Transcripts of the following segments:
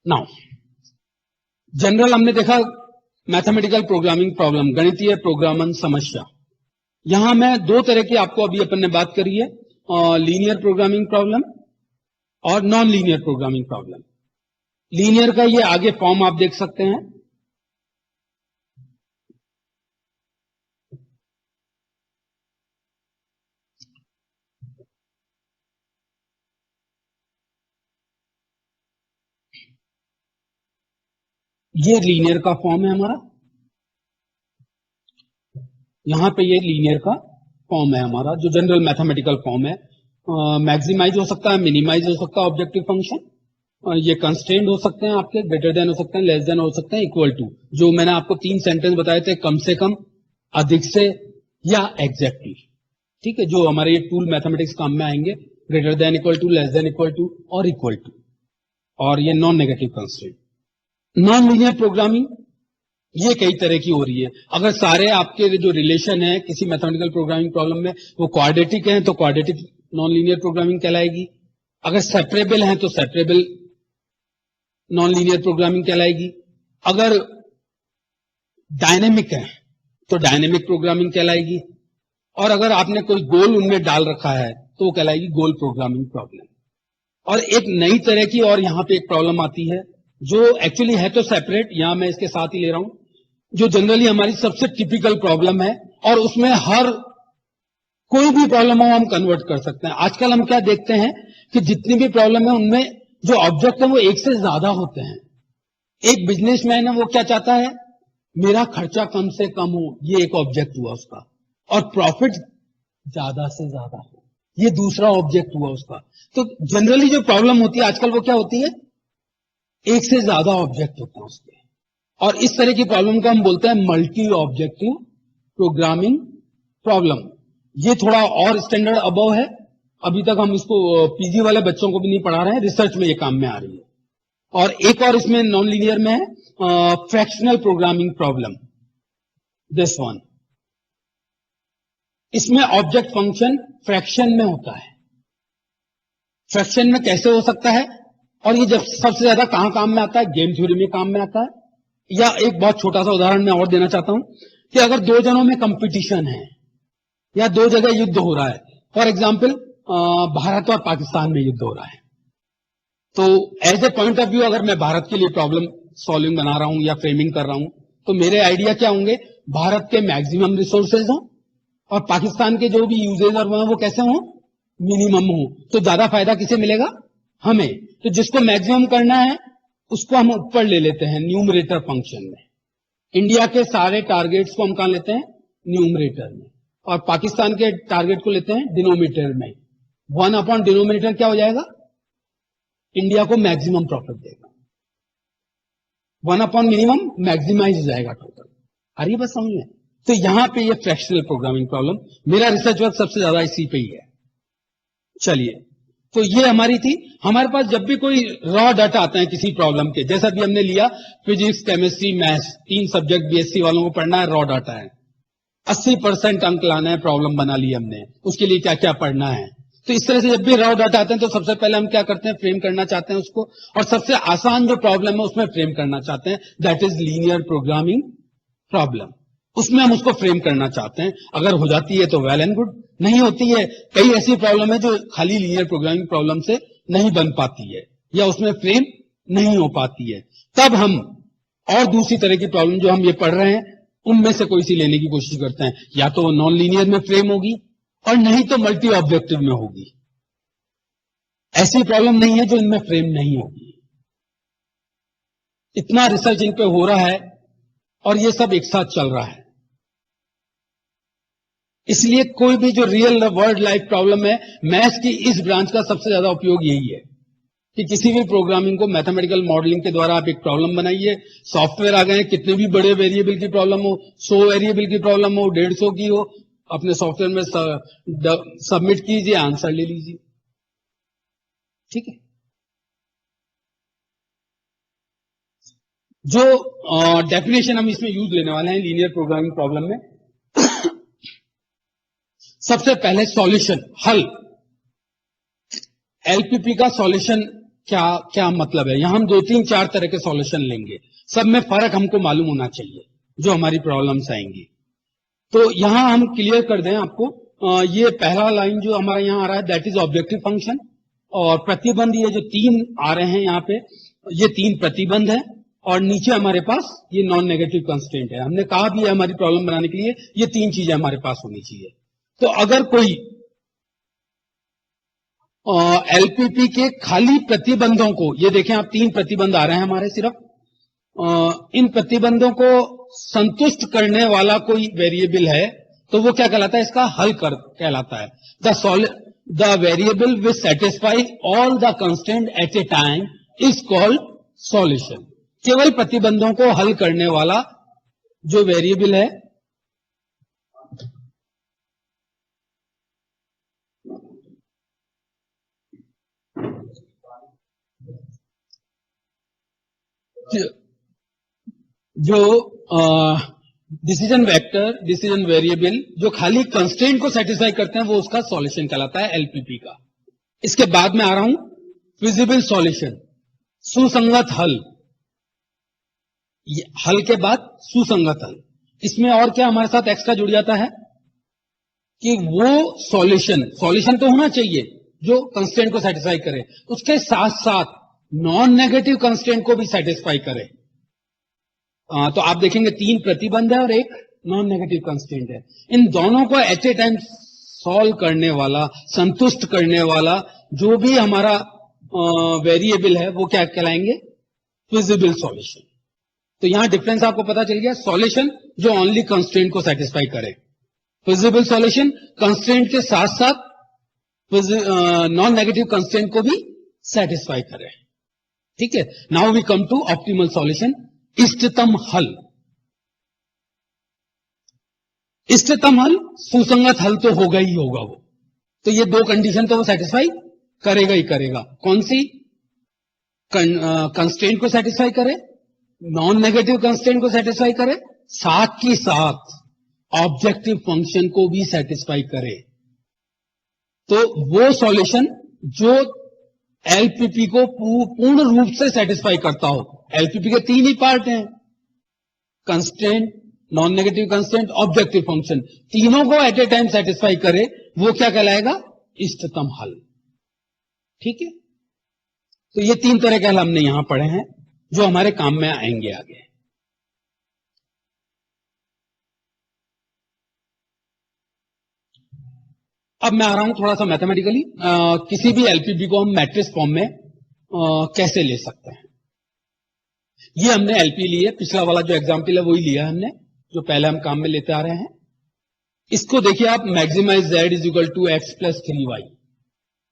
Now general हमने देखा mathematical programming problem, गणितीय प्रोग्रामन समस्या। यहां मैं दो तरह की आपको अभी अपन ने बात करी है, लीनियर प्रोग्रामिंग प्रॉब्लम और non linear programming problem. Linear का ये आगे फॉर्म आप देख सकते हैं। ये लीनियर का फॉर्म है हमारा, यहां पे ये लीनियर का फॉर्म है हमारा, जो जनरल मैथमेटिकल फॉर्म है। मैक्सिमाइज हो सकता है, मिनिमाइज हो सकता है ऑब्जेक्टिव फंक्शन, ये कंस्ट्रेंट हो सकते हैं आपके, ग्रेटर देन हो सकते हैं, लेस देन हो सकते हैं, इक्वल टू, जो मैंने आपको 3 सेंटेंस बताए थे, कम से कम, अधिक से, या एग्जैक्टली। ठीक है, जो हमारे ये टूल मैथमेटिक्स काम में आएंगे, greater than equal to, less than equal to और इक्वल टू, और ये non negative constraint. Non linear programming ये कई तरह की हो रही है। अगर सारे आपके जो रिलेशन है किसी मैथमेटिकल प्रोग्रामिंग प्रॉब्लम में वो क्वाड्रेटिक है तो क्वाड्रेटिक नॉन लीनियर प्रोग्रामिंग कहलाएगी। अगर सेपरेबल है तो सेपरेबल नॉन लीनियर प्रोग्रामिंग कहलाएगी। अगर डायनेमिक है तो डायनेमिक प्रोग्रामिंग कहलाएगी। और अगर आपने कोई गोल उनमें डाल रखा है तो वो कहलाएगी गोल प्रोग्रामिंग प्रॉब्लम। और एक नई तरह की और यहां पे एक प्रॉब्लम आती है जो एक्चुअली है तो सेपरेट, यहां मैं इसके साथ ही ले रहा हूं, जो जनरली हमारी सबसे टिपिकल प्रॉब्लम है और उसमें हर कोई भी प्रॉब्लम हो हम कन्वर्ट कर सकते हैं। आजकल हम क्या देखते हैं कि जितनी भी प्रॉब्लम है उनमें जो ऑब्जेक्ट है वो एक से ज्यादा होते हैं। एक बिजनेसमैन है, वो क्या चाहता है, मेरा खर्चा कम से कम हो, ये एक ऑब्जेक्ट हुआ उसका, और प्रॉफिट ज्यादा से ज्यादा हो, ये दूसरा ऑब्जेक्ट हुआ उसका। तो जनरली जो प्रॉब्लम होती है आजकल वो क्या होती है, एक से ज्यादा ऑब्जेक्ट होते हैं उसके, और इस तरह की प्रॉब्लम को हम बोलते हैं मल्टी ऑब्जेक्टिव प्रोग्रामिंग प्रॉब्लम। ये थोड़ा और स्टैंडर्ड अबव है, अभी तक हम इसको पीजी वाले बच्चों को भी नहीं पढ़ा रहे हैं, रिसर्च में ये काम में आ रही है। और एक और इसमें नॉन लीनियर में है fractional programming problem, this one. इसमें ऑब्जेक्ट फंक्शन फ्रैक्शन में होता है। फ्रैक्शन में कैसे हो सकता है, और ये जब सबसे ज्यादा कहां काम में आता है, गेम थ्योरी में काम में आता है। या एक बहुत छोटा सा उदाहरण मैं और देना चाहता हूं कि अगर दो जनों में कंपटीशन है या दो जगह युद्ध हो रहा है, फॉर एग्जाम्पल भारत और पाकिस्तान में युद्ध हो रहा है, तो as a point of view अगर मैं भारत के लिए प्रॉब्लम सॉल्विंग बना रहा हूं या फ्रेमिंग कर रहा हूं, तो मेरे आइडिया क्या होंगे, भारत के मैक्सिमम रिसोर्सेज हो और पाकिस्तान के जो भी यूजेज और वो कैसे हो, मिनिमम हो। तो ज्यादा फायदा किसे मिलेगा, हमें। तो जिसको मैक्सिमम करना है उसको हम ऊपर ले लेते हैं न्यूमरेटर फंक्शन में। इंडिया के सारे टारगेट्स को हम कहां लेते हैं, न्यूमरेटर में, और पाकिस्तान के टारगेट को लेते हैं डिनोमिनेटर में। 1 अपॉन डिनोमिनेटर क्या हो जाएगा, इंडिया को मैक्सिमम प्रॉफिट देगा। 1 अपॉन मिनिमम मैक्सिमाइज हो जाएगा टोटल। आ रही है बस समझ में। तो यहां पे ये फ्रैक्शनल प्रोग्रामिंग प्रॉब्लम, मेरा रिसर्च वर्क सबसे ज्यादा इसी पे ही है। चलिए, तो ये हमारी थी। हमारे पास जब भी कोई रॉ डाटा आते हैं किसी प्रॉब्लम के, जैसा भी हमने लिया physics, chemistry, maths, 3 subject BSc वालों को पढ़ना है, रॉ डाटा है, 80% अंक लाना है, प्रॉब्लम बना ली हमने, उसके लिए क्या क्या पढ़ना है। तो इस तरह से जब भी रॉ डाटा आते हैं तो सबसे पहले हम क्या करते हैं, फ्रेम करना चाहते हैं उसको, और सबसे आसान जो प्रॉब्लम है उसमें फ्रेम करना चाहते हैं, that is linear programming problem. उसमें हम उसको फ्रेम करना चाहते हैं। अगर हो जाती है तो वेल एंड गुड, नहीं होती है, कई ऐसी प्रॉब्लम है जो खाली लीनियर प्रोग्रामिंग प्रॉब्लम से नहीं बन पाती है या उसमें फ्रेम नहीं हो पाती है, तब हम और दूसरी तरह की प्रॉब्लम जो हम ये पढ़ रहे हैं उनमें से कोई सी लेने की कोशिश करते हैं। या तो वो नॉन लीनियर में फ्रेम होगी और नहीं तो मल्टी ऑब्जेक्टिव में होगी। ऐसी प्रॉब्लम नहीं है जो इनमें फ्रेम नहीं होगी। इतना रिसर्च इन पे हो रहा है और ये सब एक साथ चल रहा है। इसलिए कोई भी जो रियल वर्ल्ड लाइफ प्रॉब्लम है, मैथ्स की इस ब्रांच का सबसे ज्यादा उपयोग यही है कि किसी भी प्रोग्रामिंग को मैथमेटिकल मॉडलिंग के द्वारा आप एक प्रॉब्लम बनाइए। सॉफ्टवेयर आ गए हैं, कितने भी बड़े वेरिएबल की प्रॉब्लम हो, 100 वेरिएबल की प्रॉब्लम हो, 150 की हो, अपने सॉफ्टवेयर में सबमिट कीजिए, आंसर ले लीजिए। ठीक है। जो डेफिनेशन हम इसमें यूज लेने वाले हैं लीनियर प्रोग्रामिंग प्रॉब्लम में, सबसे पहले सॉल्यूशन, हल, एलपीपी का सॉल्यूशन क्या क्या मतलब है। यहां हम 2 3 4 तरह के सॉल्यूशन लेंगे, सब में फर्क हमको मालूम होना चाहिए जो हमारी प्रॉब्लम्स आएंगी। तो यहां हम क्लियर कर दें आपको, ये पहला लाइन जो हमारा यहां आ रहा है दैट इज ऑब्जेक्टिव फंक्शन, और प्रतिबंध ये जो 3 आ रहे हैं यहां पे, ये 3 प्रतिबंध है, और नीचे हमारे पास ये नॉन नेगेटिव कंस्टेंट है। हमने कहा भी है हमारी प्रॉब्लम बनाने के लिए ये 3 चीजें हमारे पास होनी चाहिए। तो अगर कोई एलपीपी के खाली प्रतिबंधों को, ये देखें आप 3 प्रतिबंध आ रहे हैं हमारे सिर्फ, इन प्रतिबंधों को संतुष्ट करने वाला कोई वेरिएबल है तो वो क्या कहलाता है, इसका हल कर कहलाता है। The variable which satisfy all the constant at a time is called solution. केवल प्रतिबंधों को हल करने वाला जो वेरिएबल है जो डिसीजन वेक्टर, डिसीजन वेरिएबल जो खाली कंस्ट्रेंट को सेटिस्फाई करते हैं वो उसका सॉल्यूशन कहलाता है एलपीपी का। इसके बाद में आ रहा हूं फिजिबल सॉल्यूशन, सुसंगत हल। हल के बाद सुसंगत हल, इसमें और क्या हमारे साथ एक्स्ट्रा जुड़ जाता है कि वो सॉल्यूशन तो होना चाहिए जो कंस्ट्रेंट को सेटिस्फाई करे, उसके साथ साथ नॉन नेगेटिव कंस्ट्रेंट को भी सेटिस्फाई करे। तो आप देखेंगे 3 प्रतिबंध है और एक नॉन नेगेटिव कंस्टेंट है। इन दोनों को एट ए टाइम सॉल्व करने वाला, संतुष्ट करने वाला जो भी हमारा वेरिएबल है वो क्या कहलाएंगे, फिजिबल सॉल्यूशन। तो यहां डिफरेंस आपको पता चल गया, सॉल्यूशन जो ओनली कंस्टेंट को सेटिस्फाई करे, फिजिबल सॉल्यूशन कंस्टेंट के साथ साथ नॉन नेगेटिव कंस्टेंट को भी सेटिस्फाई करे। ठीक है, now we come to optimal solution, इष्टतम हल। इष्टतम हल, सुसंगत हल तो होगा ही होगा वो, तो ये 2 कंडीशन तो वो सेटिस्फाई करेगा ही करेगा। कौन सी, कंस्टेंट को सेटिस्फाई करे, नॉन नेगेटिव कंस्टेंट को सेटिस्फाई करे, साथ ही साथ ऑब्जेक्टिव फंक्शन को भी सेटिस्फाई करे। तो वो सॉल्यूशन जो एलपीपी को पूर्ण रूप से सेटिस्फाई करता हो। एलपीपी के 3 ही पार्ट हैं, constant, non negative constant, objective function, तीनों को एट ए टाइम सेटिस्फाई करे, वो क्या कहलाएगा, इष्टतम हल। ठीक है, तो ये 3 तरह के हल हमने यहां पढ़े हैं जो हमारे काम में आएंगे आगे। अब मैं आ रहा हूं थोड़ा सा मैथमेटिकली, किसी भी एलपीपी को हम मैट्रिक्स फॉर्म में कैसे ले सकते हैं। ये हमने एलपी लिए, पिछला वाला जो एग्जाम्पल है वही लिया हमने, जो पहले हम काम में लेते आ रहे हैं। इसको देखिए आप, maximize Z is equal to X plus 3y।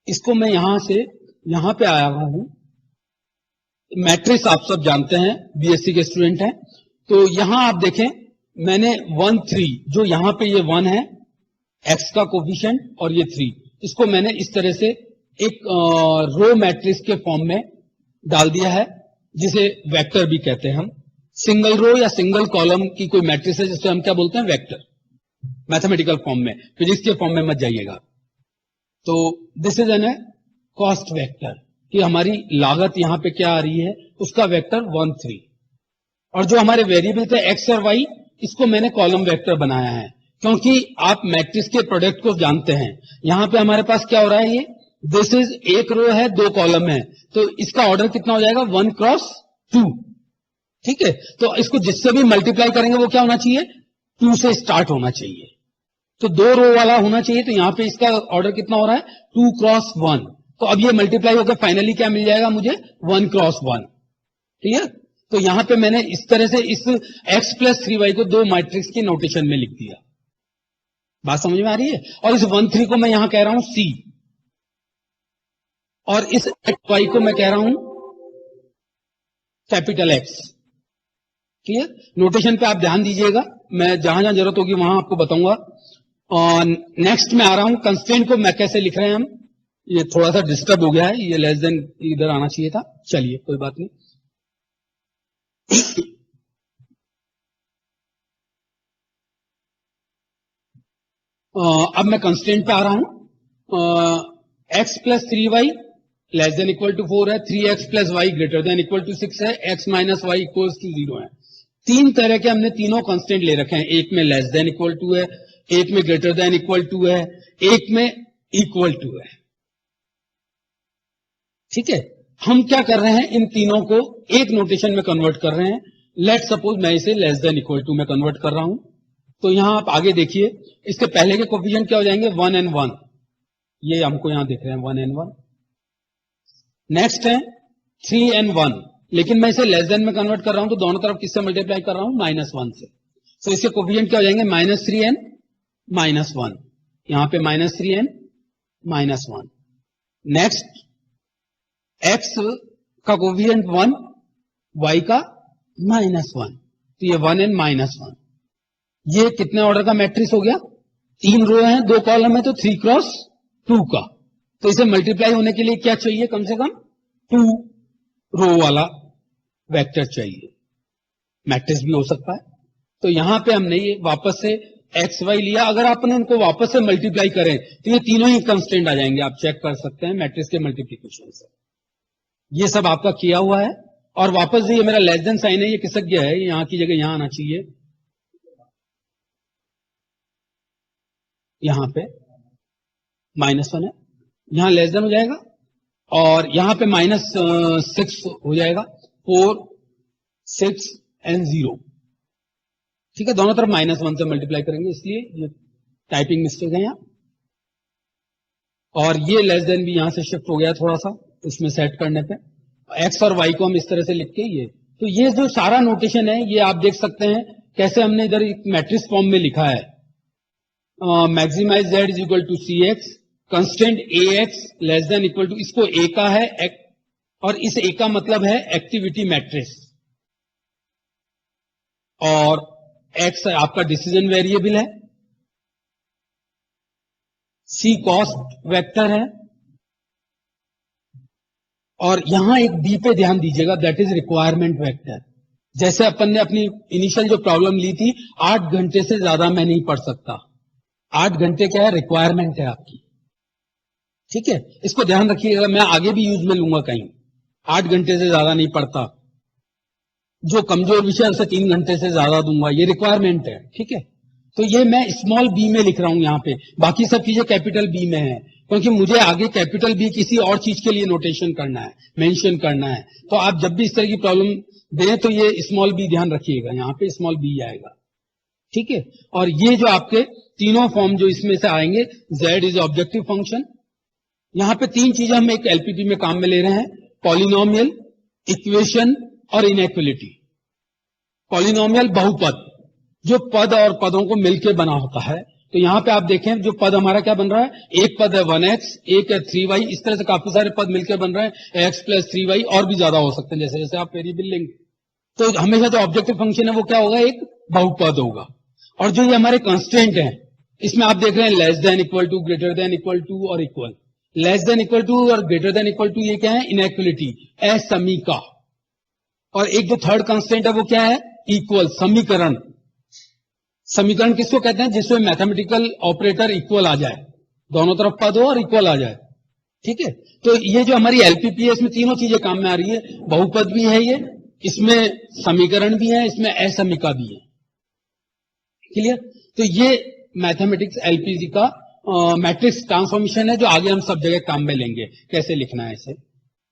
इसको मैं यहां से यहां पे आया हुआ हूं। मैट्रिक्स आप सब जानते हैं, बीएससी के स्टूडेंट हैं, तो यहां आप देखें मैंने 1 3, जो यहां पे ये 1 है एक्स का कोफिशिएंट और ये 3, इसको मैंने इस तरह से एक रो मैट्रिक्स के फॉर्म में डाल दिया है, जिसे वेक्टर भी कहते हैं हम। सिंगल रो या सिंगल कॉलम की कोई मैट्रिक्स है जिसे हम क्या बोलते हैं, वेक्टर, मैथमेटिकल फॉर्म में, फिजिक्स के फॉर्म में मत जाइएगा। तो this is an cost vector, कि हमारी लागत यहां पे क्या आ रही है, उसका वेक्टर 1 3, और जो हमारे वेरिएबल थे एक्स और वाई, इसको मैंने कॉलम वेक्टर बनाया है, क्योंकि आप मैट्रिक्स के प्रोडक्ट को जानते हैं। यहां पे हमारे पास क्या हो रहा है, ये दिस इज एक रो है 2 कॉलम है, तो इसका ऑर्डर कितना हो जाएगा, 1 क्रॉस 2। ठीक है, तो इसको जिससे भी मल्टीप्लाई करेंगे वो क्या होना चाहिए, 2 से स्टार्ट होना चाहिए, तो 2 रो वाला होना चाहिए। तो यहां पे इसका ऑर्डर कितना हो रहा है, 2 क्रॉस 1। तो अब ये मल्टीप्लाई होकर फाइनली क्या मिल जाएगा मुझे, 1 क्रॉस 1। ठीक है, तो यहां पे मैंने इस तरह से इस x प्लस 3y को 2 मैट्रिक्स के नोटेशन में लिख दिया। बात समझ में आ रही है। और इस 1 3 को मैं यहां कह रहा हूं c, और इस y को मैं कह रहा हूं कैपिटल X। क्लियर, नोटेशन पे आप ध्यान दीजिएगा, मैं जहां जहां जरूरत होगी वहां आपको बताऊंगा। और नेक्स्ट में आ रहा हूं, कंस्ट्रेंट को मैं कैसे लिख रहे हैं हम, ये थोड़ा सा डिस्टर्ब हो गया है, ये लेस देन इधर आना चाहिए था, चलिए कोई बात नहीं। अब मैं कंस्टेंट पे आ रहा हूं, x plus 3y less than equal to 4 है, 3x plus Y greater than equal to 6 है, x minus Y equal to 0 है। तीन तरह के हमने तीनों कांस्टेंट ले रखे हैं, एक में लेस देन इक्वल टू है, एक में ग्रेटर देन इक्वल टू है, एक में इक्वल टू है। ठीक है, हम क्या कर रहे हैं, इन तीनों को एक नोटेशन में कन्वर्ट कर रहे हैं। लेट सपोज मैं इसे लेस देन इक्वल टू में कन्वर्ट कर रहा हूं, तो यहां आप आगे देखिए, इसके पहले के कोफिशिएंट क्या हो जाएंगे, 1 and 1, ये हमको यहां दिख रहे हैं 1 and 1। नेक्स्ट है 3 and 1, लेकिन मैं इसे लेस देन में कन्वर्ट कर रहा हूं, तो दोनों तरफ किससे मल्टीप्लाई कर रहा हूं, -1 से। तो इसके कोफिशिएंट क्या हो जाएंगे, -3 and -1, यहां पे -3 and -1। नेक्स्ट x का कोफिशिएंट 1, y का -1, तो ये 1 and -1। ये कितने ऑर्डर का मैट्रिक्स हो गया, 3 रो है 2 कॉलम है, तो 3 क्रॉस 2 का। तो इसे मल्टीप्लाई होने के लिए क्या चाहिए, कम से कम 2 रो वाला वेक्टर चाहिए, मैट्रिक्स भी हो सकता है। तो यहां पे हमने ये वापस से एक्स वाई लिया, अगर आपने इनको वापस से मल्टीप्लाई करें तो ये तीनों ही कंस्टेंट आ जाएंगे, आप चेक कर सकते हैं मैट्रिक्स के मल्टीप्लीकेशन से। ये सब आपका किया हुआ है, और वापस से ये मेरा लेस देन साइन है, ये खिसक गया है, यहां की जगह यहां आना चाहिए, यहां पे -1 है, यहां लेस देन हो जाएगा, और यहां पे -6 हो जाएगा, 4, 6 and 0। ठीक है, दोनों तरफ -1 से मल्टीप्लाई करेंगे, इसलिए ये टाइपिंग मिस्टेक है यहां। और ये लेस देन भी यहां से शिफ्ट हो गया थोड़ा सा, उसमें सेट करने पे एक्स और वाई को हम इस तरह से लिख के ये जो सारा नोटेशन है, ये आप देख सकते हैं कैसे हमने इधर एक मैट्रिक्स फॉर्म में लिखा है। Maximize z is equal to C X, constant A X less than equal to, इसको ए का है और इस ए का मतलब है एक्टिविटी मैट्रिक्स, और एक्स आपका डिसीजन वेरिएबल है, सी कॉस्ट वेक्टर है, और यहां एक बी पे ध्यान दीजिएगा, दैट इज रिक्वायरमेंट वेक्टर। जैसे अपन ने अपनी इनिशियल जो प्रॉब्लम ली थी, 8 घंटे से ज्यादा मैं नहीं पढ़ सकता, 8 घंटे क्या है, रिक्वायरमेंट है आपकी। ठीक है, इसको ध्यान रखिएगा, मैं आगे भी यूज में लूंगा कहीं, 8 घंटे से ज्यादा नहीं पढ़ता, जो कमजोर विषय उसे 3 घंटे से ज्यादा दूंगा, ये रिक्वायरमेंट है। ठीक है, तो ये मैं स्मॉल बी में लिख रहा हूं यहां पे, बाकी सब चीजें कैपिटल बी में है, क्योंकि मुझे आगे कैपिटल बी किसी और चीज के लिए नोटेशन करना है, मेंशन करना है। तो आप जब भी इस तरह की प्रॉब्लम दें तो ये स्मॉल बी ध्यान रखिएगा, यहां पे स्मॉल बी आएगा। ठीक है, और ये जो आपके तीनों फॉर्म जो इसमें से आएंगे, z इज ऑब्जेक्टिव फंक्शन, यहां पे 3 चीजें हम एक एलपीपी में काम में ले रहे हैं, पॉलिनोमियल, इक्वेशन और इनइक्वालिटी। पॉलिनोमियल बहुपद, जो पद और पदों को मिलकर बना होता है। तो यहां पे आप देखें जो पद हमारा क्या बन रहा है, एक पद है 1x, एक है 3y, इस तरह से काफी सारे पद मिलकर बन रहे हैं, x प्लस 3y, और भी ज्यादा हो सकते हैं जैसे जैसे आप वेरिएबल लेंगे। तो हमेशा जो ऑब्जेक्टिव फंक्शन है वो क्या होगा, एक बहुपद होगा। और जो ये हमारे कंस्टेंट हैं, इसमें आप देख रहे हैं less than equal to, greater than equal to और equal. Less than equal to और ग्रेटर देन इक्वल टू ये क्या है, इनइक्वालिटी, असमीका। और एक जो थर्ड कंस्टेंट है वो क्या है, इक्वल, समीकरण। समीकरण किसको कहते हैं, जिसमें मैथमेटिकल ऑपरेटर इक्वल आ जाए, दोनों तरफ पद हो और इक्वल आ जाए। ठीक है, तो ये जो हमारी एलपीपी है, इसमें तीनों चीजें काम में आ रही है, बहुपद भी है ये, इसमें समीकरण भी है, इसमें असमीका भी है। क्लियर, तो ये मैथमेटिक्स एलपीजी का मैट्रिक्स ट्रांसफॉर्मेशन है, जो आगे हम सब जगह काम में लेंगे, कैसे लिखना है इसे।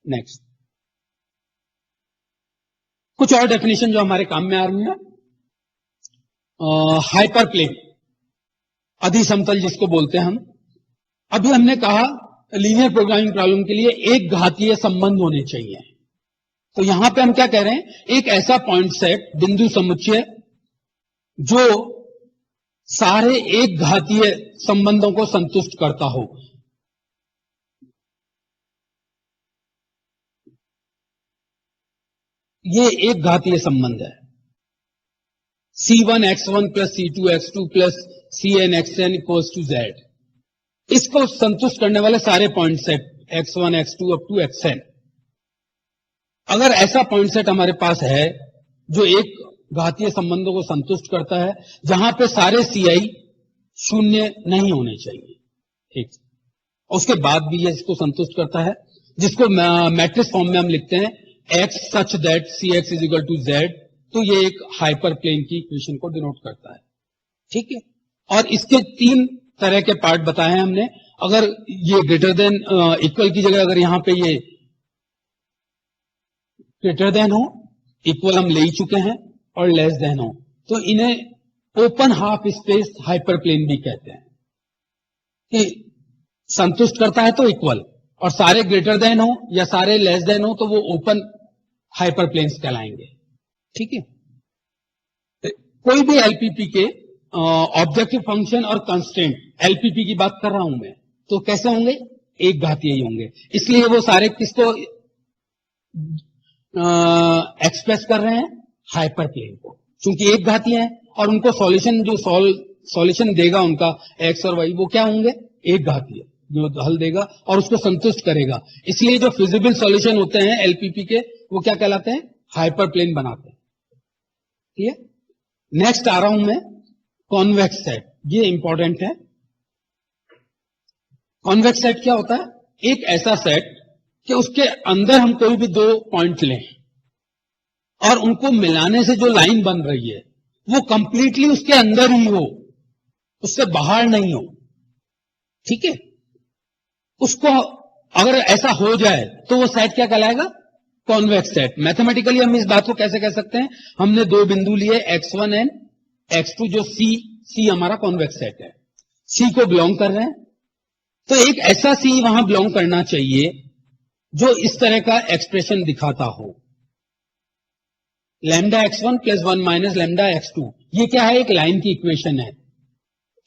नेक्स्ट कुछ और डेफिनेशन जो हमारे काम में आ रही है, हाइपर प्लेन, अधिसमतल जिसको बोलते हैं हम। अभी हमने कहा लीनियर प्रोग्रामिंग प्रॉब्लम के लिए एक घातीय संबंध होने चाहिए। तो यहां पे हम क्या कह रहे हैं, एक ऐसा पॉइंट सेट, बिंदु समुच्चय, जो सारे एक घातीय संबंधों को संतुष्ट करता हो। ये एक घातीय संबंध है, C1x1 plus C2x2 plus CnxN equals to Z। इसको संतुष्ट करने वाले सारे point set x1 x2 up to xn। अगर ऐसा पॉइंट सेट हमारे पास है जो एक घातीय संबंधों को संतुष्ट करता है, जहां पे सारे CI शून्य नहीं होने चाहिए, ठीक, उसके बाद भी ये इसको संतुष्ट करता है, जिसको मैट्रिक्स फॉर्म में हम लिखते हैं x such that cx is equal to z, तो ये एक हाइपर प्लेन की इक्वेशन को डिनोट करता है। ठीक है, और इसके 3 तरह के पार्ट बताए हैं हमने। अगर ये ग्रेटर देन इक्वल की जगह अगर यहां पे ये ग्रेटर देन हो, इक्वल हम ले ही चुके हैं, और लेस देन हो, तो इन्हें open half space hyperplane भी कहते हैं। कि संतुष्ट करता है तो इक्वल, और सारे ग्रेटर देन हो या सारे लेस देन हो तो वो ओपन हाइपर प्लेन्स कहलाएंगे। ठीक है, कोई भी एलपीपी के ऑब्जेक्टिव फंक्शन और कंस्टेंट, एलपीपी की बात कर रहा हूं मैं, तो कैसे होंगे? एक घातीय ही होंगे। इसलिए वो सारे किसको एक्सप्रेस कर रहे हैं? हाइपर प्लेन को, क्योंकि एक घातीय है, और उनको सॉल्यूशन जो सॉल्यूशन देगा उनका एक्स और वाई, वो क्या होंगे? एक घातीय, जो हल देगा और उसको संतुष्ट करेगा। इसलिए जो फिजिबल सॉल्यूशन होते हैं एलपीपी के, वो क्या कहलाते हैं? हाइपर प्लेन बनाते हैं। ठीक है, नेक्स्ट आ रहा हूं मैं, कॉन्वेक्स सेट। ये इंपॉर्टेंट है। कॉन्वेक्स सेट क्या होता है? एक ऐसा सेट कि उसके अंदर हम कोई भी 2 पॉइंट लें और उनको मिलाने से जो लाइन बन रही है वो कंप्लीटली उसके अंदर ही हो, उससे बाहर नहीं हो। ठीक है, उसको अगर ऐसा हो जाए तो वो सेट क्या कहलाएगा? Convex set. मैथमेटिकली हम इस बात को कैसे कह सकते हैं? हमने 2 बिंदु लिए x1 एंड x2, जो सी हमारा कॉन्वेक्स सेट है, सी को बिलोंग कर रहे हैं, तो एक ऐसा सी वहां बिलोंग करना चाहिए जो इस तरह का एक्सप्रेशन दिखाता हो, lambda x1 plus 1 minus lambda x2। ये क्या है? एक लाइन की इक्वेशन है।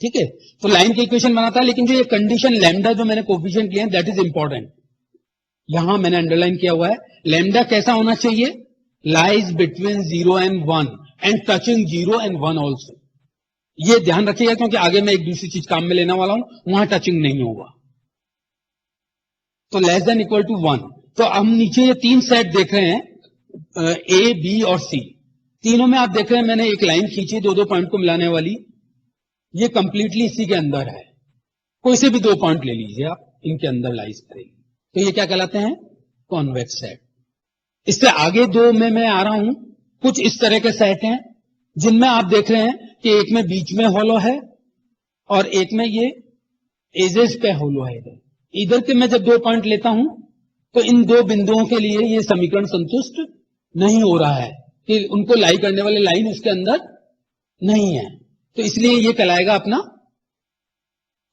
ठीक है, तो लाइन की इक्वेशन बनाता है, लेकिन जो ये कंडीशन लैम्डा जो मैंने कोफिशिएंट लिए हैं, दैट इज इंपॉर्टेंट। यहां मैंने अंडरलाइन किया हुआ है, लैम्डा कैसा होना चाहिए? Lies between 0 and 1 and touching 0 and 1 also. ये ध्यान रखिएगा, क्योंकि आगे मैं एक दूसरी चीज काम में लेने वाला हूं, वहां टचिंग नहीं होगा। तो लेस देन इक्वल टू 1। तो हम नीचे ये 3 सेट देख रहे हैं, ए, बी और सी। तीनों में आप देख रहे हैं मैंने एक लाइन खींची 2-2 पॉइंट को मिलाने वाली। ये कंप्लीटली इसी के अंदर है। कोई से भी 2 पॉइंट ले लीजिए आप, इनके अंदर लाइज करेगी, तो ये क्या कहलाते हैं? Convex set. इससे आगे 2 में मैं आ रहा हूं, कुछ इस तरह के सेट हैं जिनमें आप देख रहे हैं कि एक में बीच में होलो है और एक में ये एजेस पे होलो है। इधर के मैं जब 2 पॉइंट लेता हूं तो इन 2 बिंदुओं के लिए ये समीकरण संतुष्ट नहीं हो रहा है कि उनको लाई करने वाले लाइन उसके अंदर नहीं है, तो इसलिए ये कहलाएगा अपना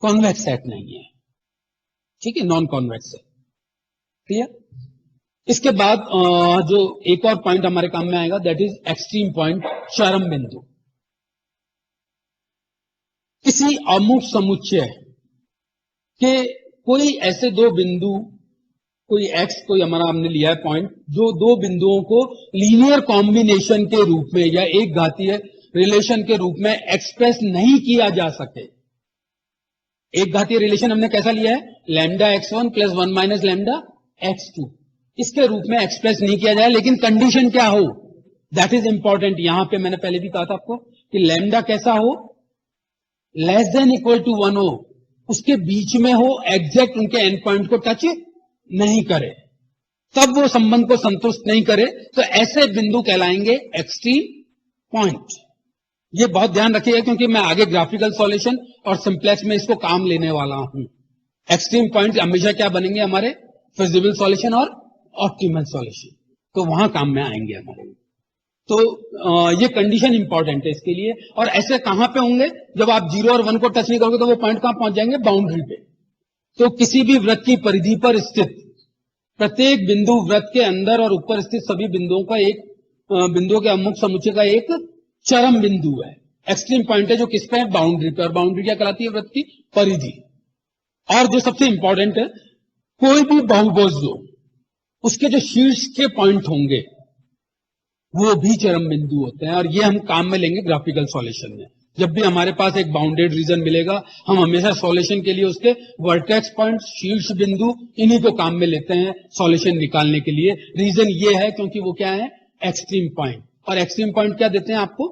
कॉन्वेक्स सेट नहीं है। ठीक है, नॉन कॉन्वेक्स सेट। क्लियर? इसके बाद जो एक और पॉइंट हमारे काम में आएगा, दैट इज एक्सट्रीम पॉइंट, चरम बिंदु। किसी अमुक समुच्चय के कोई ऐसे 2 बिंदु, कोई x, कोई हमारा हमने लिया है पॉइंट, जो 2 बिंदुओं को लीनियर कॉम्बिनेशन के रूप में या एक घातीय रिलेशन के रूप में एक्सप्रेस नहीं किया जा सके। एक घातीय रिलेशन हमने कैसा लिया है? Lambda x1 plus 1 minus lambda x2, इसके रूप में एक्सप्रेस नहीं किया जाए, लेकिन कंडीशन क्या हो? That is important. यहां पे मैंने पहले भी कहा था आपको कि लैम्डा कैसा हो? लेस देन इक्वल टू 1 हो, उसके बीच में हो, एग्जैक्ट उनके एंड पॉइंट को टच नहीं करे, तब वो संबंध को संतुष्ट नहीं करे, तो ऐसे बिंदु कहलाएंगे एक्सट्रीम पॉइंट। ये बहुत ध्यान रखिएगा, क्योंकि मैं आगे ग्राफिकल सॉल्यूशन और सिंप्लेक्स में इसको काम लेने वाला हूं। एक्सट्रीम पॉइंट हमेशा क्या बनेंगे? हमारे फिजिबल सॉल्यूशन और ऑप्टिमल सॉल्यूशन, तो वहां काम में आएंगे हमारे। तो ये कंडीशन इंपॉर्टेंट है इसके लिए। और ऐसे कहां पे होंगे? जब आप 0 और 1 को टच नहीं करोगे तो वो पॉइंट कहां पहुंच जाएंगे? बाउंड्री पे। तो किसी भी वृत्त की परिधि पर स्थित प्रत्येक बिंदु वृत्त के अंदर और ऊपर स्थित सभी बिंदुओं का एक बिंदुओं के अमुक समुच्चय का एक चरम बिंदु है, एक्सट्रीम पॉइंट है, जो किस पे है? बाउंड्री पे। और बाउंड्री क्या कहलाती है? वृत्त की परिधि। और जो सबसे इंपॉर्टेंट है, कोई भी बहुभुज लो, उसके जो शीर्ष के पॉइंट होंगे वो भी चरम बिंदु होते हैं। और ये हम काम में लेंगे ग्राफिकल सॉल्यूशन में। जब भी हमारे पास एक बाउंडेड रीजन मिलेगा, हम हमेशा सॉल्यूशन के लिए उसके वर्टेक्स पॉइंट, शीर्ष बिंदु, इन्हीं को काम में लेते हैं सॉल्यूशन निकालने के लिए। रीजन ये है क्योंकि वो क्या है? Extreme point. और एक्सट्रीम पॉइंट क्या देते हैं आपको?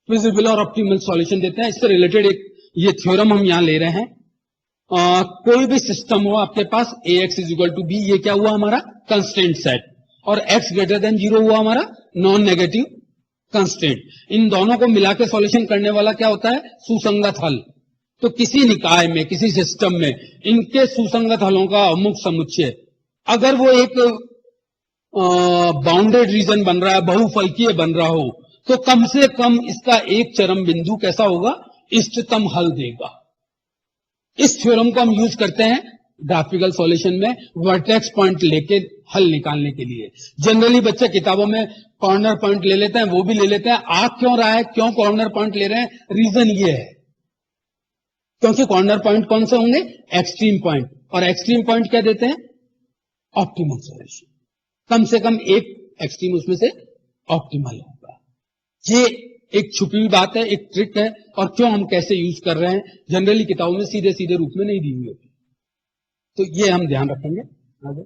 फिजिबल और ऑप्टिमल सॉल्यूशन देते हैं। इससे रिलेटेड एक ये थ्योरम हम यहां ले रहे हैं, कोई भी सिस्टम हो आपके पास ax is equal to B, ये क्या हुआ हमारा कंस्टेंट सेट, और x ग्रेटर देन 0 हुआ हमारा नॉन नेगेटिव कंस्टेंट। इन दोनों को मिला के सॉल्यूशन करने वाला क्या होता है, सुसंगत हल। तो किसी निकाय में, किसी सिस्टम में इनके सुसंगत हलों का अमुक समुच्चय, अगर वो एक बाउंडेड रीजन बन रहा है, बहुफलकीय बन रहा हो, तो कम से कम इसका एक चरम बिंदु कैसा होगा, इष्टतम हल देगा। इस थ्योरम को हम यूज करते हैं ग्राफिकल सॉल्यूशन में वर्टेक्स पॉइंट लेके हल निकालने के लिए। जनरली बच्चे किताबों में कॉर्नर पॉइंट ले लेते हैं, वो भी ले लेते हैं। आ क्यों रहा है, क्यों कॉर्नर पॉइंट ले रहे हैं, रीजन ये है क्योंकि कॉर्नर पॉइंट कौन से होंगे, एक्सट्रीम पॉइंट, और एक्सट्रीम पॉइंट क्या देते हैं, ऑप्टिमल सॉल्यूशन। कम से कम एक एक्सट्रीम उसमें से ऑप्टिमल होगा। ये एक छुपी हुई बात है, एक ट्रिक है, और क्यों हम कैसे यूज कर रहे हैं जनरली किताबों में सीधे सीधे रूप में नहीं दी हुई होती, तो ये हम ध्यान रखेंगे।